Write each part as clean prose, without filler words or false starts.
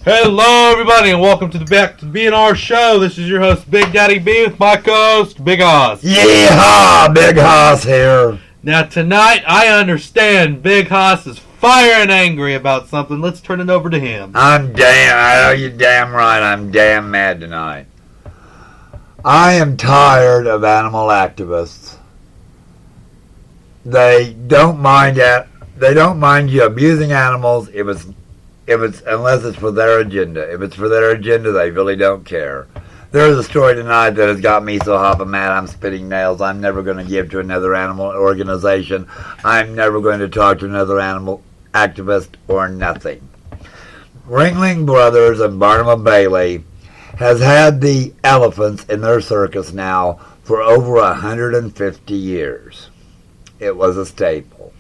Hello, everybody, and welcome to the Back to B.and.R show. This is your host, Big Daddy B, with my co-host, Big Oz. Yeehaw, Big Hoss here. Now, tonight, I understand Big Hoss is fire and angry about something. Let's turn it over to him. I know you're damn right, I'm damn mad tonight. I am tired of animal activists. They don't mind you abusing animals unless it's for their agenda. If it's for their agenda, they really don't care. There's a story tonight that has got me so hot and mad I'm spitting nails. I'm never going to give to another animal organization. I'm never going to talk to another animal activist or nothing. Ringling Brothers and Barnum Bailey has had the elephants in their circus now for over 150 years. It was a staple.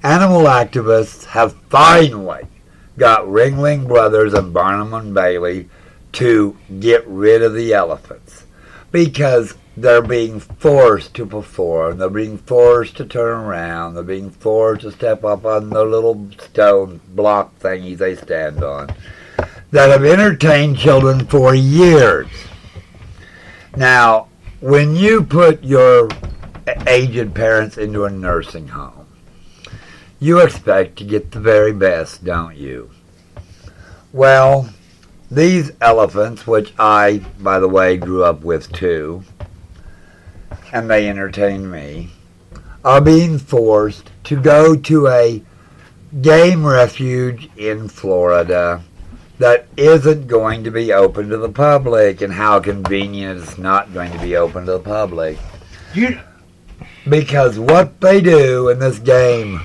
Animal activists have finally got Ringling Brothers and Barnum and Bailey to get rid of the elephants because they're being forced to perform, they're being forced to turn around, they're being forced to step up on the little stone block thingies they stand on that have entertained children for years. Now, when you put your aged parents into a nursing home, you expect to get the very best, don't you? Well, these elephants, which I, by the way, grew up with too, and they entertain me, are being forced to go to a game refuge in Florida that isn't going to be open to the public. And how convenient it's not going to be open to the public. Because what they do in this game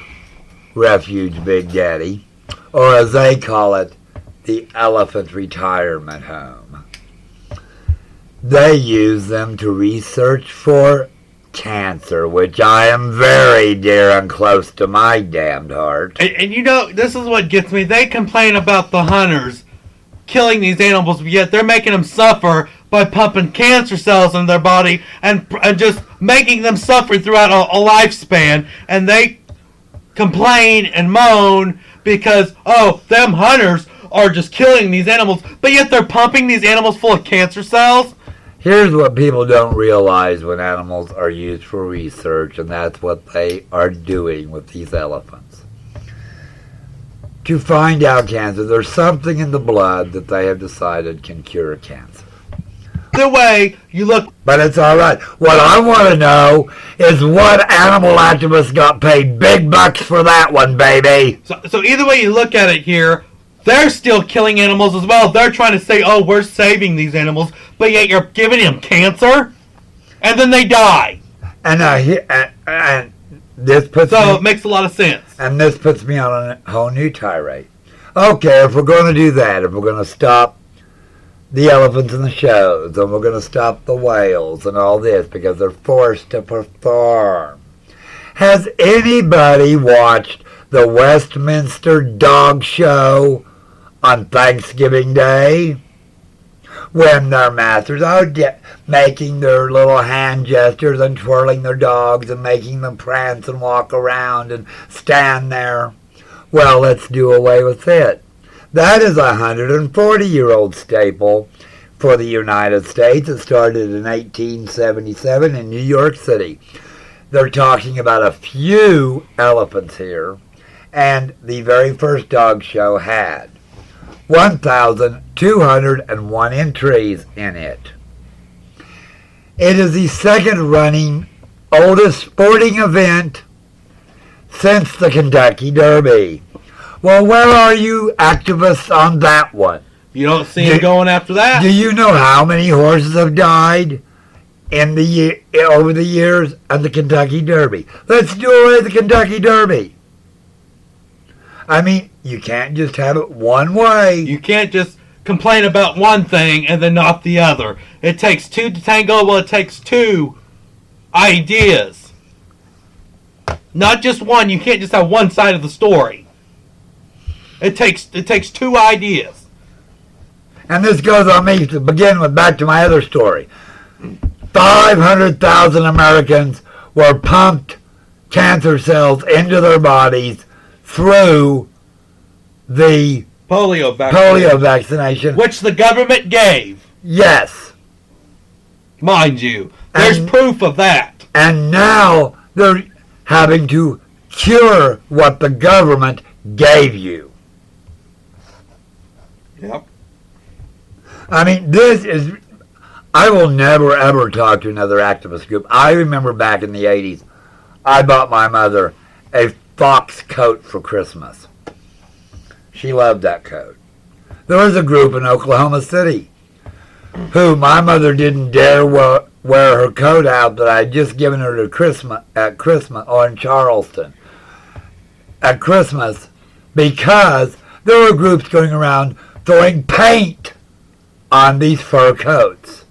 refuge, Big Daddy, or as they call it, the elephant retirement home, they use them to research for cancer, which I am very dear and close to my damned heart. And you know, this is what gets me. They complain about the hunters killing these animals, but yet they're making them suffer by pumping cancer cells in their body and just making them suffer throughout a lifespan. And they complain and moan because, oh, them hunters are just killing these animals, but yet they're pumping these animals full of cancer cells. Here's what people don't realize when animals are used for research, and that's what they are doing with these elephants. To find out cancer, there's something in the blood that they have decided can cure cancer. The way you look, but it's all right. What I want to know is what animal activists got paid big bucks for that one, baby. So either way you look at it here, they're still killing animals as well. They're trying to say, oh, we're saving these animals, but yet you're giving them cancer, and then they die. And this puts it makes a lot of sense. And this puts me on a whole new tirade. Okay, if we're going to do that, if we're going to stop the elephants in the shows, and we're going to stop the whales and all this because they're forced to perform. Has anybody watched the Westminster Dog Show on Thanksgiving Day? When their masters are making their little hand gestures and twirling their dogs and making them prance and walk around and stand there. Well, let's do away with it. That is a 140-year-old staple for the United States. It started in 1877 in New York City. They're talking about a few elephants here, and the very first dog show had 1,201 entries in it. It is the second running oldest sporting event since the Kentucky Derby. Well, where are you activists on that one? You don't see them going after that. Do you know how many horses have died over the years of the Kentucky Derby? Let's do away with the Kentucky Derby. I mean, you can't just have it one way. You can't just complain about one thing and then not the other. It takes two to tango. Well, it takes two ideas. Not just one. You can't just have one side of the story. It takes two ideas. And this goes on me to begin with, back to my other story. 500,000 Americans were pumped cancer cells into their bodies through the polio vaccination. Which the government gave. Yes. Mind you. There's proof of that. And now they're having to cure what the government gave you. Yep. I mean, I will never ever talk to another activist group. I remember back in the 80s, I bought my mother a fox coat for Christmas. She loved that coat. There was a group in Oklahoma City who my mother didn't dare wear her coat out that I had just given her at Christmas, or in Charleston, at Christmas, because there were groups going around throwing paint on these fur coats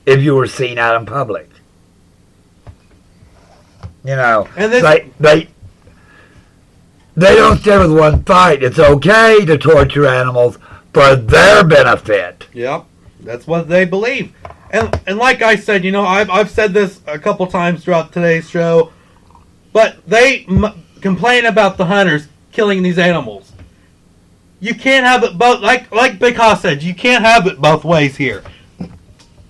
if you were seen out in public. You know, and this, they don't stay with one fight. It's okay to torture animals for their benefit. Yep, that's what they believe. And like I said, you know, I've said this a couple times throughout today's show, but they complain about the hunters killing these animals. You can't have it both, like Big Hoss said, you can't have it both ways here.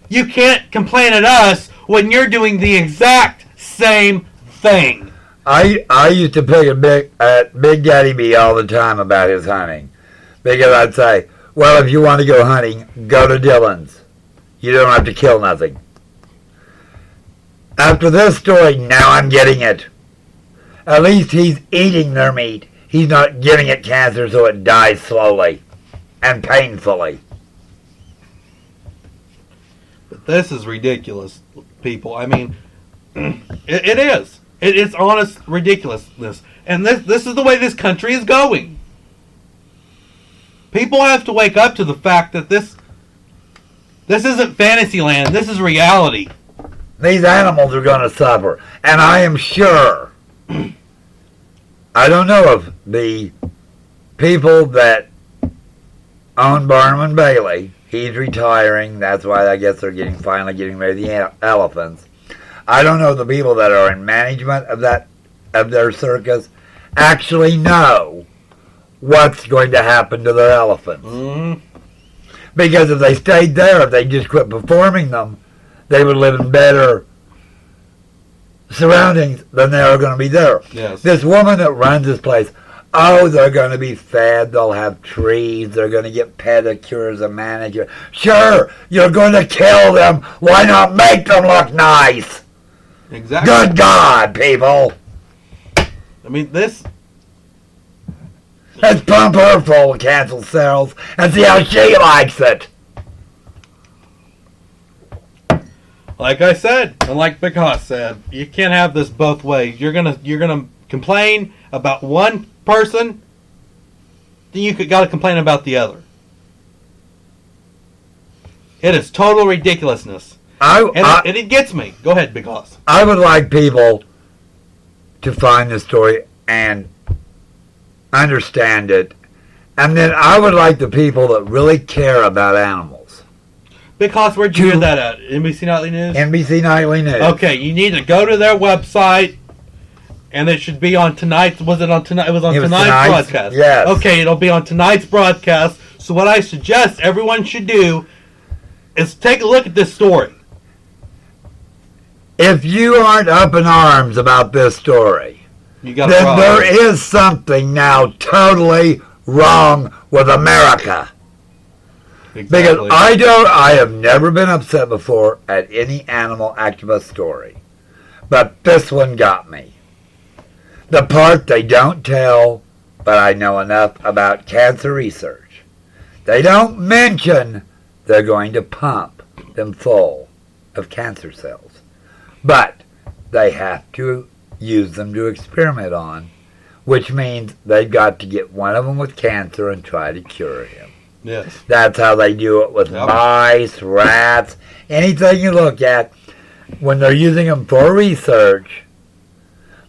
You can't complain at us when you're doing the exact same thing. I used to pick at Big Daddy B all the time about his hunting, because I'd say, well, if you want to go hunting, go to Dillon's. You don't have to kill nothing. After this story, now I'm getting it. At least he's eating their meat. He's not giving it cancer so it dies slowly and painfully. But this is ridiculous, people. I mean, it is. It's honest ridiculousness. And this is the way this country is going. People have to wake up to the fact that this isn't Fantasyland. This is reality. These animals are going to suffer. And I am sure, I don't know if the people that own Barnum and Bailey, he's retiring, that's why I guess they're finally getting rid of the elephants. I don't know if the people that are in management of their circus actually know what's going to happen to their elephants. Mm-hmm. Because if they stayed there, if they just quit performing them, they would live in better surroundings than they are going to be there. Yes. This woman that runs this place, oh, they're going to be fed, they'll have trees, they're going to get pedicures, a manicure. Sure, you're going to kill them. Why not make them look nice? Exactly. Good God, people. I mean, this... Let's pump her full of cancer cells and see how she likes it. Like I said, and like Big Hoss said, you can't have this both ways. You're gonna complain about one person, then you got to complain about the other. It is total ridiculousness, and it gets me. Go ahead, Big Hoss. I would like people to find the story and understand it, and then I would like the people that really care about animals. Big Hoss, where'd you hear that at? NBC Nightly News? NBC Nightly News. Okay, you need to go to their website, and it should be on tonight's... Was it on tonight? It was on tonight's broadcast. Yes. Okay, it'll be on tonight's broadcast. So what I suggest everyone should do is take a look at this story. If you aren't up in arms about this story, You got then a there problem. is something now totally wrong with America. Exactly. Because I have never been upset before at any animal activist story. But this one got me. The part they don't tell, but I know enough about cancer research. They don't mention they're going to pump them full of cancer cells. But they have to use them to experiment on, which means they've got to get one of them with cancer and try to cure him. Yes. That's how they do it with mice, rats, anything you look at. When they're using them for research,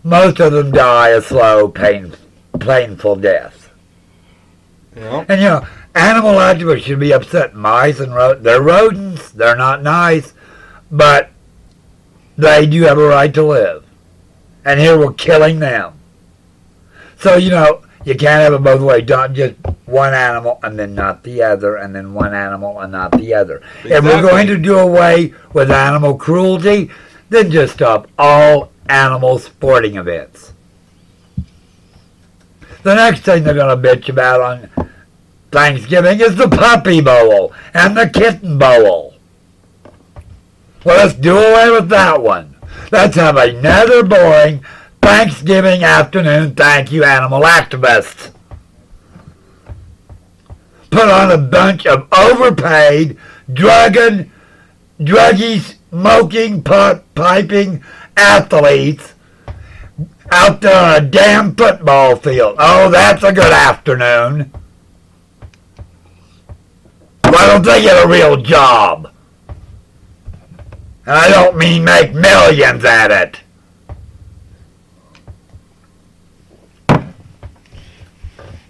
most of them die a slow, painful death. Yep. And, animal activists should be upset. Mice and they're rodents. They're not nice. But they do have a right to live. And here we're killing them. So, You can't have it both ways. Not just one animal and then not the other, and then one animal and not the other. Exactly. If we're going to do away with animal cruelty, then just stop all animal sporting events. The next thing they're going to bitch about on Thanksgiving is the puppy bowl and the kitten bowl. Well, let's do away with that one. Let's have another boring Thanksgiving afternoon thank you animal activists. Put on a bunch of overpaid, druggy, smoking, piping athletes out there on a damn football field. Oh, that's a good afternoon. Why don't they get a real job? And I don't mean make millions at it.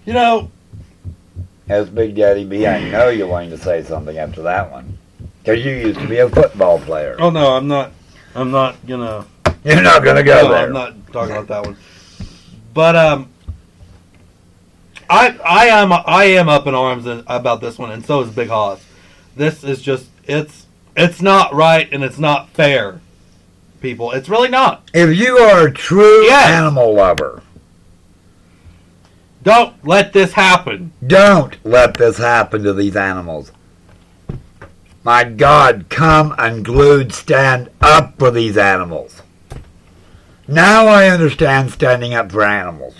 You know, As Big Daddy B, I know you're going to say something after that one. Because you used to be a football player. oh no, I'm not gonna. You're not going to go No, there. I'm not talking about that one. But I am up in arms about this one, and so is Big Hoss. This is just it's not right and it's not fair, people. It's really not. If you are a true Yes. animal lover, Don't let this happen. don't let this happen to these animals. My God, come unglued, stand up for these animals. Now I understand standing up for animals.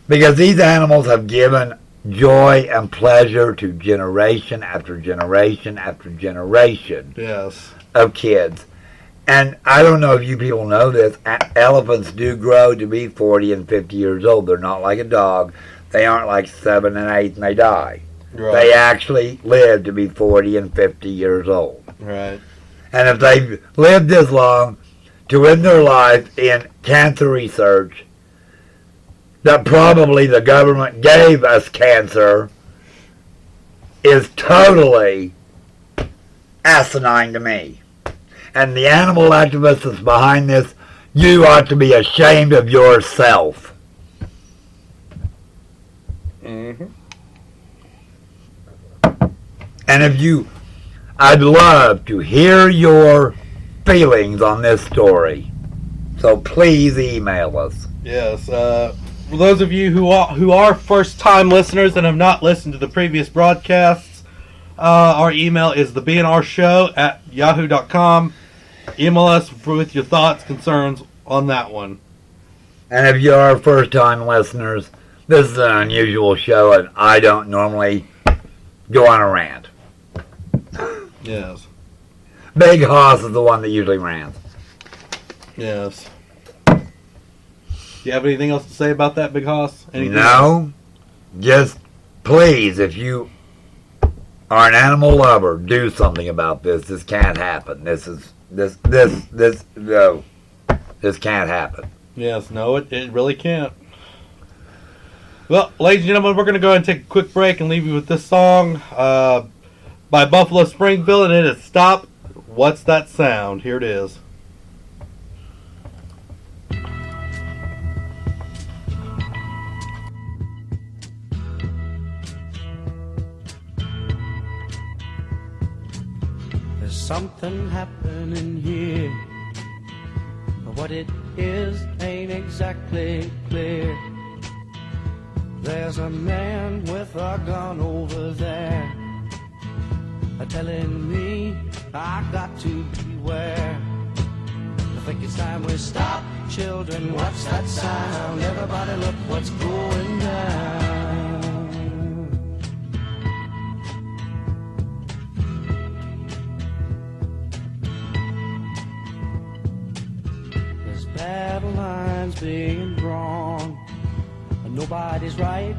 Because these animals have given joy and pleasure to generation after generation after generation Yes. of kids. And I don't know if you people know this, elephants do grow to be 40 and 50 years old. They're not like a dog. They aren't like 7 and 8 and they die. Right. They actually live to be 40 and 50 years old. Right. And if they've lived this long to end their life in cancer research, that probably the government gave us cancer, is totally asinine to me. And the animal activist that's behind this, you ought to be ashamed of yourself. Mm-hmm. And if you, I'd love to hear your feelings on this story. So please email us. Yes. For those of you who are first-time listeners and have not listened to the previous broadcasts, our email is the B.and.R show at yahoo.com. Email us with your thoughts, concerns on that one. And if you are first-time listeners, this is an unusual show, and I don't normally go on a rant. Yes. Big Hoss is the one that usually rants. Yes. Do you have anything else to say about that, Big Hoss? Anything else? No, just please, if you are an animal lover, do something about this. This can't happen. This can't happen. Yes, no, it really can't. Well, ladies and gentlemen, we're going to go ahead and take a quick break and leave you with this song by Buffalo Springfield, and it is Stop. What's That Sound? Here it is. There's something happening here, but what it is ain't exactly clear. There's a man with a gun over there, telling me I got to beware. I think it's time we stop, children, what's that sound? Everybody look what's going down. There's battle lines being drawn, and nobody's right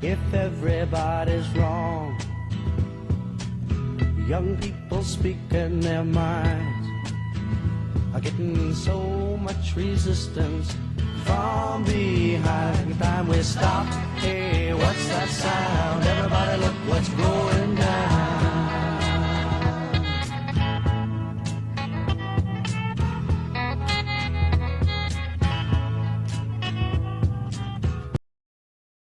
if everybody's wrong. Young people speaking their minds are getting so much resistance from behind. Time we stop.